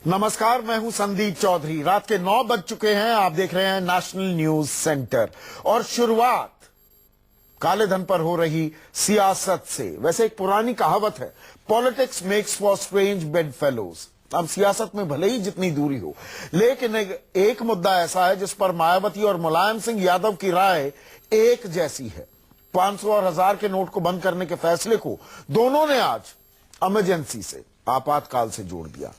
नमस्कार, मैं हूं संदीप चौधरी। रात के 9 बज चुके हैं। आप देख रहे हैं नेशनल न्यूज सेंटर और शुरुआत काले धन पर हो रही सियासत से। वैसे एक पुरानी कहावत है, politics makes for strange bed fellows. अब सियासत में भले ही जितनी दूरी हो, लेकिन एक मुद्दा ऐसा है जिस पर मायावती और मुलायम सिंह यादव की राय एक जैसी है। 500 और 1000 के नोट को बंद करने के फैसले को दोनों ने आज इमरजेंसी से, आपातकाल से जोड़ दिया।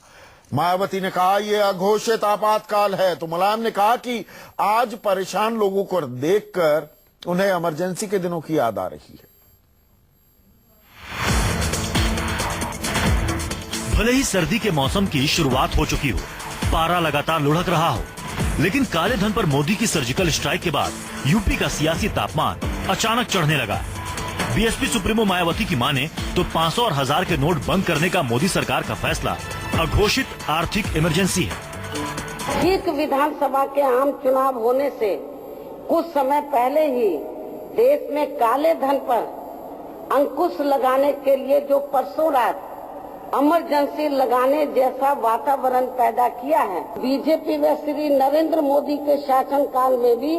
मायावती ने कहा यह अघोषित आपातकाल है, तो मुलायम ने कहा कि आज परेशान लोगों को देखकर उन्हें इमरजेंसी के दिनों की याद आ रही है। भले ही सर्दी के मौसम की शुरुआत हो चुकी हो, पारा लगातार लुढ़क रहा हो, लेकिन काले धन पर मोदी की सर्जिकल स्ट्राइक के बाद यूपी का सियासी तापमान अचानक चढ़ने लगा। बीएसपी सुप्रीमो मायावती की माने तो 500 और 1000 के नोट बंद करने का मोदी सरकार का फैसला अघोषित आर्थिक इमरजेंसी है। ठीक विधानसभा के आम चुनाव होने से कुछ समय पहले ही देश में काले धन पर अंकुश लगाने के लिए जो परसों रात इमरजेंसी लगाने जैसा वातावरण पैदा किया है, बीजेपी व श्री नरेंद्र मोदी के शासनकाल में भी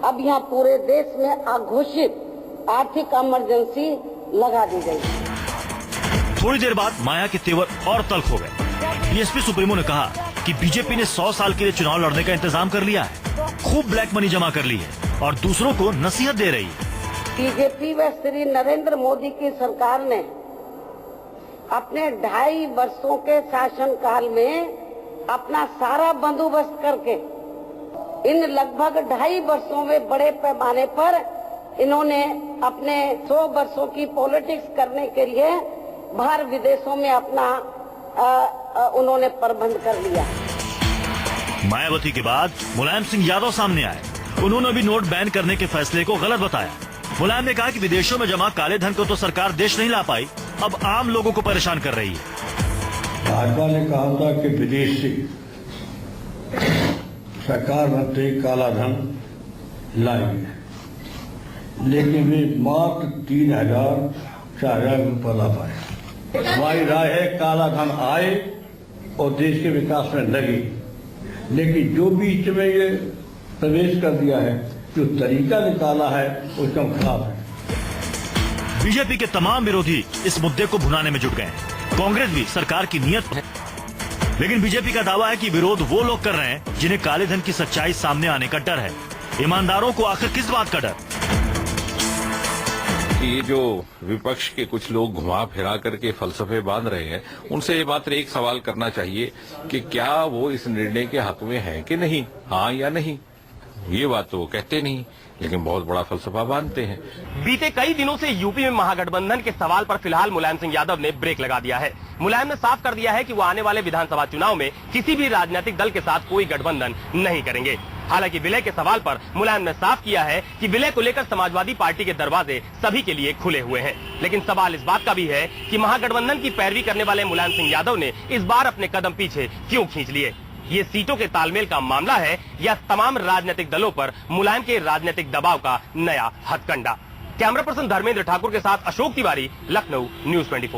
अब यहाँ पूरे देश में अघोषित आर्थिक इमरजेंसी लगा दी गई। थोड़ी देर बाद माया के तेवर और तल्ख हो गए। बीएसपी सुप्रीमो ने कहा कि बीजेपी ने 100 साल के लिए चुनाव लड़ने का इंतजाम कर लिया है, खूब ब्लैक मनी जमा कर ली है और दूसरों को नसीहत दे रही है। बीजेपी व श्री नरेंद्र मोदी की सरकार ने अपने 2.5 वर्षों के शासनकाल में अपना सारा बंदोबस्त करके इन लगभग 2.5 वर्षों में बड़े पैमाने पर इन्होंने अपने 100 वर्षों की पॉलिटिक्स करने के लिए बाहर विदेशों में अपना उन्होंने प्रबंध कर लिया। मायावती के बाद मुलायम सिंह यादव सामने आए। उन्होंने भी नोट बैन करने के फैसले को गलत बताया। मुलायम ने कहा कि विदेशों में जमा काले धन को तो सरकार देश नहीं ला पाई, अब आम लोगों को परेशान कर रही है। भाजपा ने कहा था कि विदेश से सरकार बनते ही काला धन लाएगी, लेकिन वे मात्र 3000-4000 रुपये ला पाए। हमारी राय है काला धन आए और देश के विकास में लगे, लेकिन जो बीच में ये प्रवेश कर दिया है, जो तरीका निकाला है, उसका खिलाफ है। बीजेपी के तमाम विरोधी इस मुद्दे को भुनाने में जुट गए हैं। कांग्रेस भी सरकार की नीयत है, लेकिन बीजेपी का दावा है कि विरोध वो लोग कर रहे हैं जिन्हें काले धन की सच्चाई सामने आने का डर है। ईमानदारों को आखिर किस बात का डर? ये जो विपक्ष के कुछ लोग घुमा फिरा करके फलसफे बांध रहे हैं, उनसे ये मात्र एक सवाल करना चाहिए कि क्या वो इस निर्णय के हक में है कि नहीं, हाँ या नहीं। ये बात तो वो कहते नहीं, लेकिन बहुत बड़ा फलसफा बांधते हैं। बीते कई दिनों से यूपी में महागठबंधन के सवाल पर फिलहाल मुलायम सिंह यादव ने ब्रेक लगा दिया है। मुलायम ने साफ कर दिया है कि वो आने वाले विधानसभा चुनाव में किसी भी राजनीतिक दल के साथ कोई गठबंधन नहीं करेंगे। हालांकि विलय के सवाल पर मुलायम ने साफ किया है कि विलय को लेकर समाजवादी पार्टी के दरवाजे सभी के लिए खुले हुए हैं। लेकिन सवाल इस बात का भी है कि महागठबंधन की पैरवी करने वाले मुलायम सिंह यादव ने इस बार अपने कदम पीछे क्यों खींच लिए। ये सीटों के तालमेल का मामला है या तमाम राजनीतिक दलों पर मुलायम के राजनीतिक दबाव का नया हथकंडा। कैमरा पर्सन धर्मेंद्र ठाकुर के साथ अशोक तिवारी, लखनऊ, न्यूज़ 24।